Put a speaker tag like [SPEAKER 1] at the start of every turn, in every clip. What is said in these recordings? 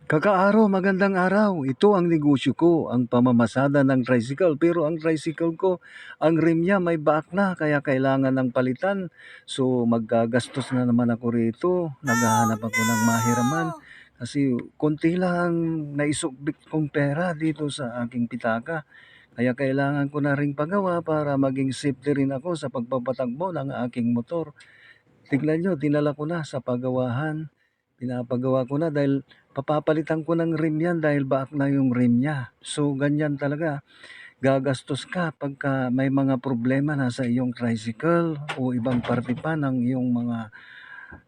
[SPEAKER 1] Kakaaraw, magandang araw. Ito ang negosyo ko, ang pamamasada ng tricycle. Pero ang tricycle ko, ang rim niya may back na, kaya kailangan ng palitan. So maggagastos na naman ako rito. Naghahanap ako ng mahiraman. Kasi konti lang naisukbit kong pera dito sa aking pitaka. Kaya kailangan ko na ring pagawa para maging safety rin ako sa pagpapatakbo ng aking motor. Tignan nyo, dinala ko na sa pagawahan. Pinapagawa ko na dahil papapalitan ko ng rim yan dahil back na yung rim niya. So ganyan talaga. Gagastos ka pagka may mga problema na sa iyong tricycle o ibang parte pa ng iyong mga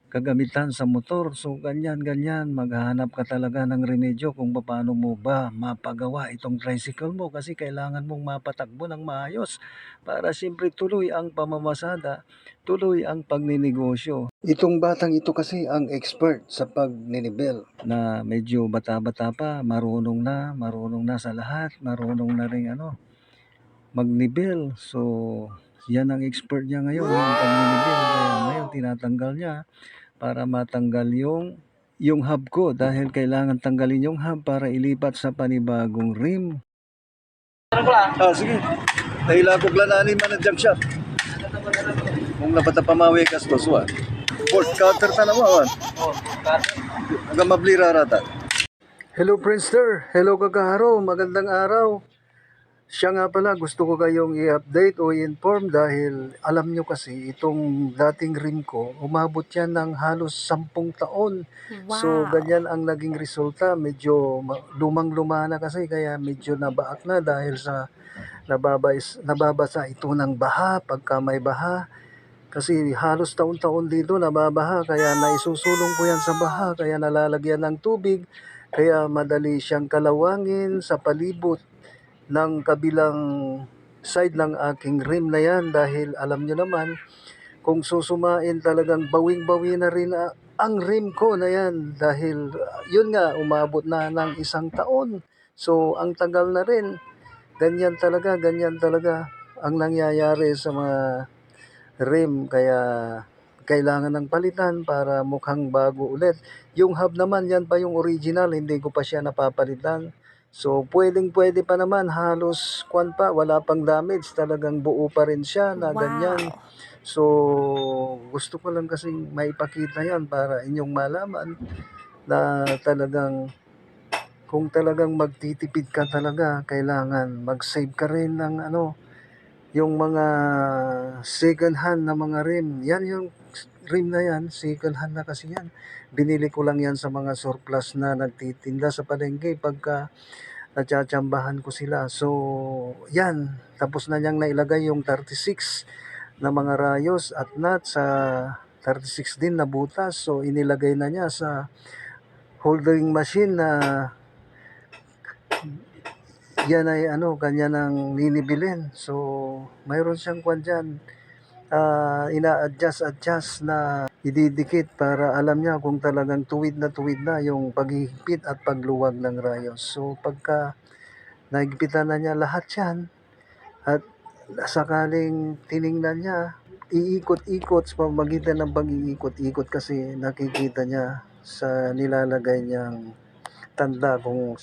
[SPEAKER 1] kagamitan sa motor. So ganyan, maghahanap ka talaga ng remedyo kung paano mo ba mapagawa itong tricycle mo kasi kailangan mong mapatakbo ng maayos para siyempre tuloy ang pamamasada, tuloy ang pagninegosyo. Itong batang ito kasi ang expert sa pagninibel na medyo bata-bata pa, marunong na sa lahat, marunong na rin magnibel. So yan ang expert niya ngayon, yung pagninibel. Kaya ngayon tinatanggal niya para matanggal yung hub ko dahil kailangan tanggalin yung hub para ilipat sa panibagong rim. Sige. Dahil ako glanani man ang jump shot. Kung napatapamawi kastos wa. Port cutter ta naman. Hanggang mablira rata. Hello Friendster. Hello Kakaharo. Magandang araw. Siya nga pala, gusto ko kayong i-update o i-inform dahil alam nyo kasi itong dating rim ko, umabot yan ng halos 10 taon. Wow. So ganyan ang naging resulta, medyo lumang-luma na kasi kaya medyo nabaak na dahil sa nababasa ito ng baha pagka may baha. Kasi halos taon-taon dito nababaha kaya naisusulong ko yan sa baha kaya nalalagyan ng tubig kaya madali siyang kalawangin sa palibot ng kabilang side ng aking rim na yan dahil alam nyo naman kung susumain talagang bawing-bawi na rin ang rim ko na yan dahil yun nga umabot na ng 1 taon. So ang tagal na rin. Ganyan talaga ang nangyayari sa mga rim kaya kailangan ng palitan para mukhang bago ulit. Yung hub naman yan pa yung original, hindi ko pa siya napapalitan. So, pwede pa naman, halos wala pang damage, talagang buo pa rin siya na ganyan. So, gusto ko lang kasi maipakita yan para inyong malaman na talagang kung talagang magtitipid ka talaga, kailangan mag-save ka rin ng yung mga second hand na mga rim. Yan yung rim na yan, second hand na kasi yan. Binili ko lang yan sa mga surplus na nagtitinda sa palengke pagka natsatsambahan ko sila. So, yan. Tapos na niyang nailagay yung 36 na mga rayos at nut sa 36 din na butas. So, inilagay na niya sa holding machine na yan ay kanya nang ninibilin. So, mayroon siyang kwan dyan. Ina-adjust na ididikit para alam niya kung talagang tuwid na yung paghihigpit at pagluwag ng rayos. So pagka nahigpitan na niya lahat yan at sakaling tiningnan niya, iikot-ikot sa pamamagitan ng pag-iikot-ikot kasi nakikita niya sa nilalagay niyang tanda kung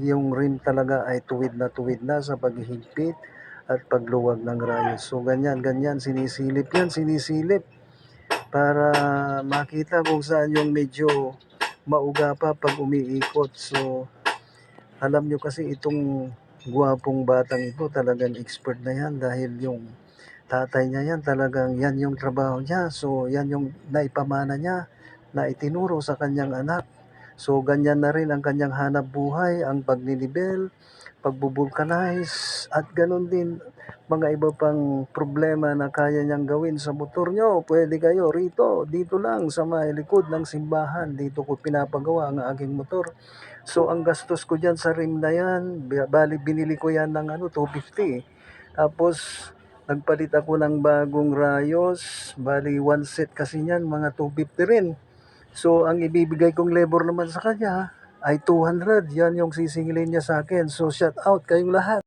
[SPEAKER 1] yung rim talaga ay tuwid na sa paghihigpit at pagluwag ng rayos. So ganyan, sinisilip para makita kung saan yung medyo mauga pa pag umiikot. So alam nyo kasi itong guwapong batang ito talagang expert na yan dahil yung tatay niya yan talagang yan yung trabaho niya. So yan yung naipamana niya na itinuro sa kanyang anak. So ganyan na rin ang kanyang hanap buhay, ang pagninibel, pagbubulkanize at ganun din mga iba pang problema na kaya niyang gawin sa motor nyo. Pwede kayo dito lang sa may likod ng simbahan, dito ko pinapagawa ang aking motor. So ang gastos ko dyan sa rim na yan, bali binili ko yan ng 250. Tapos nagpalit ako ng bagong rayos, bali 1 set kasi niyan, mga 250 rin. So ang ibibigay kong labor naman sa kanya ay 200. Yan yung sisingilin niya sa akin. So shout out kayong lahat.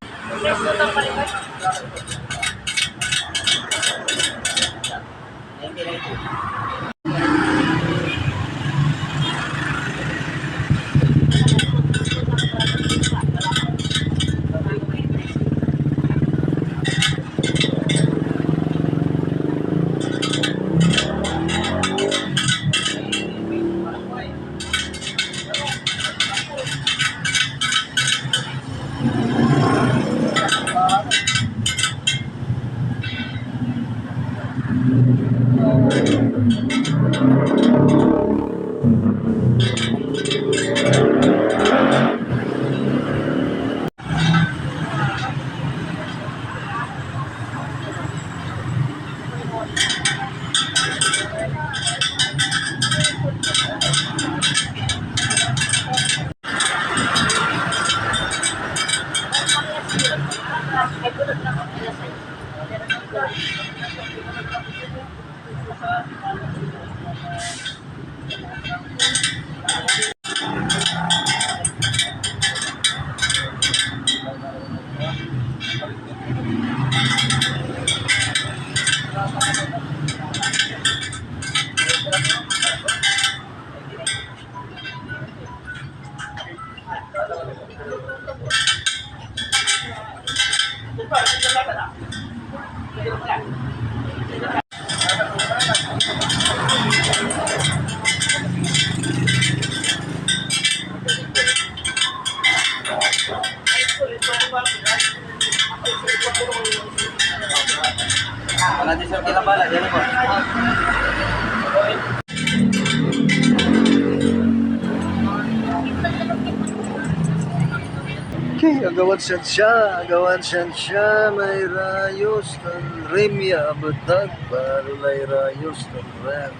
[SPEAKER 1] agawan siya, may rayos ng remya, batag, balay rayos ng ram.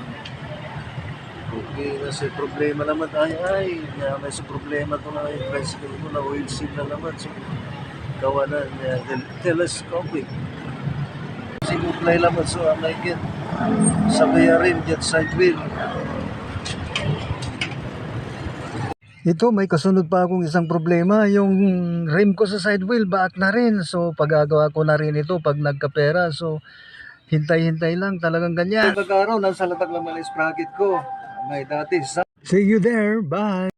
[SPEAKER 1] Okay, kasi problema naman na may sa problema to na yung tricycle ko na oil seal na naman. So, kawanan niya, telescopic. Sinuplay naman so ang naikit sa bayarin jet side wheel. Ito, may kasunod pa akong isang problema. Yung rim ko sa side wheel, back na rin. So, pagagawa ko na rin ito pag nagkapera. So, hintay-hintay lang. Talagang ganyan. Pagkakaroon, nasa latag naman yung sprocket ko. May dati. See you there. Bye.